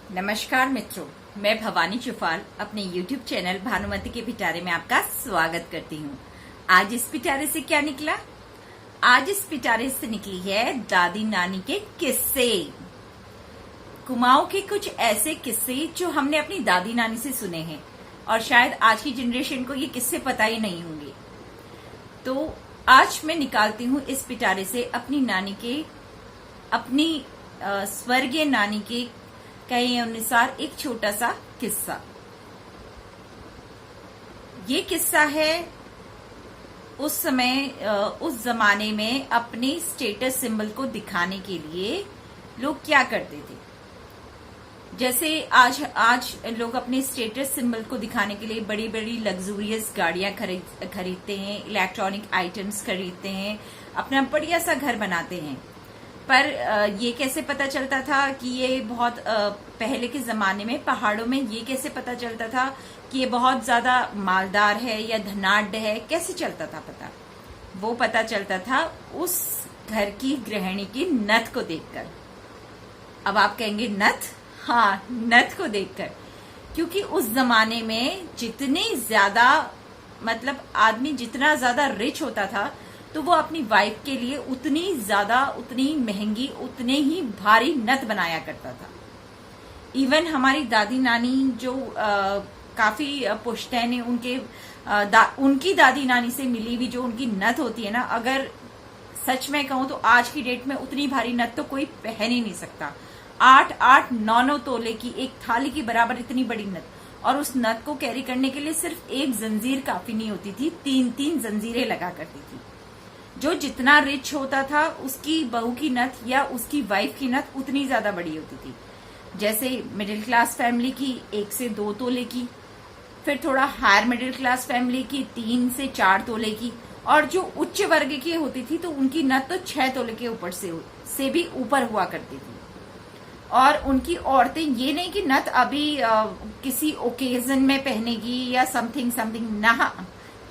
नमस्कार मित्रों, मैं भवानी चुफाल अपने YouTube चैनल भानुमति के पिटारे में आपका स्वागत करती हूँ। आज इस पिटारे से क्या निकला? आज इस पिटारे से निकली है दादी नानी के किस्से। कुमाऊं के कुछ ऐसे किस्से जो हमने अपनी दादी नानी से सुने हैं और शायद आज की जनरेशन को ये किस्से पता ही नहीं होंगे। तो आज मैं निकालती हूँ इस पिटारे से अपनी स्वर्गीय नानी के कहे अनुसार एक छोटा सा किस्सा। ये किस्सा है उस जमाने में अपने स्टेटस सिंबल को दिखाने के लिए लोग क्या करते थे। जैसे आज लोग अपने स्टेटस सिंबल को दिखाने के लिए बड़ी बड़ी लग्जूरियस गाड़ियां खरीदते हैं, इलेक्ट्रॉनिक आइटम्स खरीदते हैं, अपना बढ़िया सा घर बनाते हैं। पर ये कैसे पता चलता था कि ये बहुत पहले के जमाने में पहाड़ों में ये कैसे पता चलता था कि ये बहुत ज्यादा मालदार है या धनाढ्य है? कैसे चलता था पता? वो पता चलता था उस घर की गृहिणी की नथ को देखकर। अब आप कहेंगे नथ? हाँ, नथ को देखकर। क्योंकि उस जमाने में जितनी ज्यादा आदमी जितना ज्यादा रिच होता था तो वो अपनी वाइफ के लिए उतनी महंगी, उतने ही भारी नथ बनाया करता था। इवन हमारी दादी नानी जो काफी पुश्तैन है, उनकी दादी नानी से मिली हुई जो उनकी नथ होती है ना, अगर सच में कहूं तो आज की डेट में उतनी भारी नथ तो कोई पहन ही नहीं सकता। 8-8, 9-9 तोले की एक थाली की बराबर इतनी बड़ी नथ, और उस नथ को कैरी करने के लिए सिर्फ एक जंजीर काफी नहीं होती थी, 3-3 जंजीरें लगा करती थी। जो जितना रिच होता था उसकी बहू की नथ या उसकी वाइफ की नथ उतनी ज्यादा बड़ी होती थी। जैसे मिडिल क्लास फैमिली की 1 से 2 तोले की, फिर थोड़ा हायर मिडिल क्लास फैमिली की 3 से 4 तोले की, और जो उच्च वर्ग की होती थी तो उनकी नथ तो 6 तोले के ऊपर से भी ऊपर हुआ करती थी। और उनकी औरतें ये नहीं कि नथ अभी किसी ओकेजन में पहनेगी या समथिंग ना,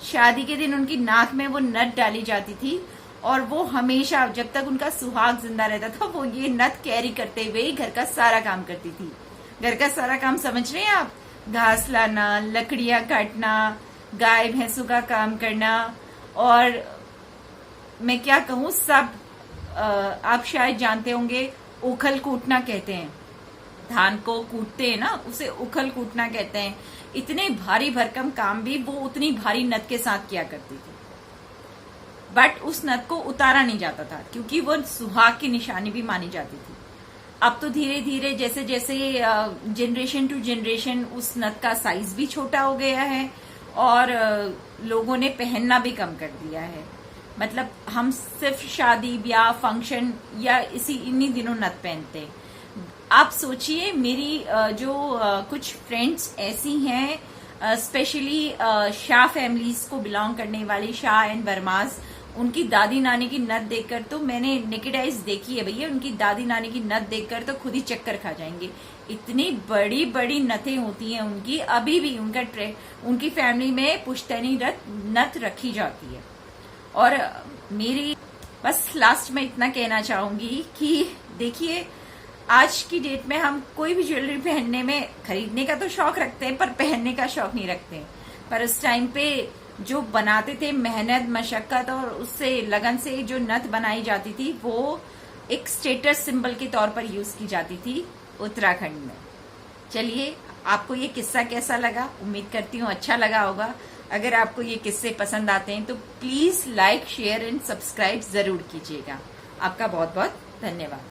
शादी के दिन उनकी नाक में वो नथ डाली जाती थी और वो हमेशा जब तक उनका सुहाग जिंदा रहता था वो ये नथ कैरी करते हुए घर का सारा काम करती थी। घर का सारा काम समझ रहे हैं आप? घास लाना, लकड़ियां काटना, गाय भैंसों का काम करना, और मैं क्या कहूँ, सब आप शायद जानते होंगे, उखल कूटना कहते हैं। धान को कूटते हैं ना, उसे उखल कूटना कहते हैं। इतने भारी भरकम काम भी वो उतनी भारी नथ के साथ किया करती थी। बट उस नथ को उतारा नहीं जाता था क्योंकि वो सुहाग की निशानी भी मानी जाती थी। अब तो धीरे धीरे जैसे जैसे जनरेशन टू जनरेशन उस नथ का साइज भी छोटा हो गया है और लोगों ने पहनना भी कम कर दिया है। हम सिर्फ शादी ब्याह फंक्शन या इन्हीं दिनों नथ पहनते हैं। आप सोचिए, मेरी कुछ फ्रेंड्स ऐसी हैं, स्पेशली शाह फैमिलीज को बिलोंग करने वाली, शाह एंड वर्मास, उनकी दादी नानी की नथ देखकर तो मैंने नेकेड आइज देखी है भैया। उनकी दादी नानी की नथ देखकर तो खुद ही चक्कर खा जाएंगे। इतनी बड़ी बड़ी नथें होती हैं उनकी। अभी भी उनकी फैमिली में पुश्तैनी नथ रखी जाती है। और मेरी बस लास्ट में इतना कहना चाहूंगी कि देखिए, आज की डेट में हम कोई भी ज्वेलरी खरीदने का तो शौक रखते हैं पर पहनने का शौक नहीं रखते हैं। पर उस टाइम पे जो बनाते थे, मेहनत मशक्कत और उससे लगन से जो नथ बनाई जाती थी वो एक स्टेटस सिंबल के तौर पर यूज की जाती थी उत्तराखंड में। चलिए, आपको ये किस्सा कैसा लगा? उम्मीद करती हूँ अच्छा लगा होगा। अगर आपको ये किस्से पसंद आते हैं तो please like, share and subscribe जरूर कीजिएगा। आपका बहुत बहुत धन्यवाद।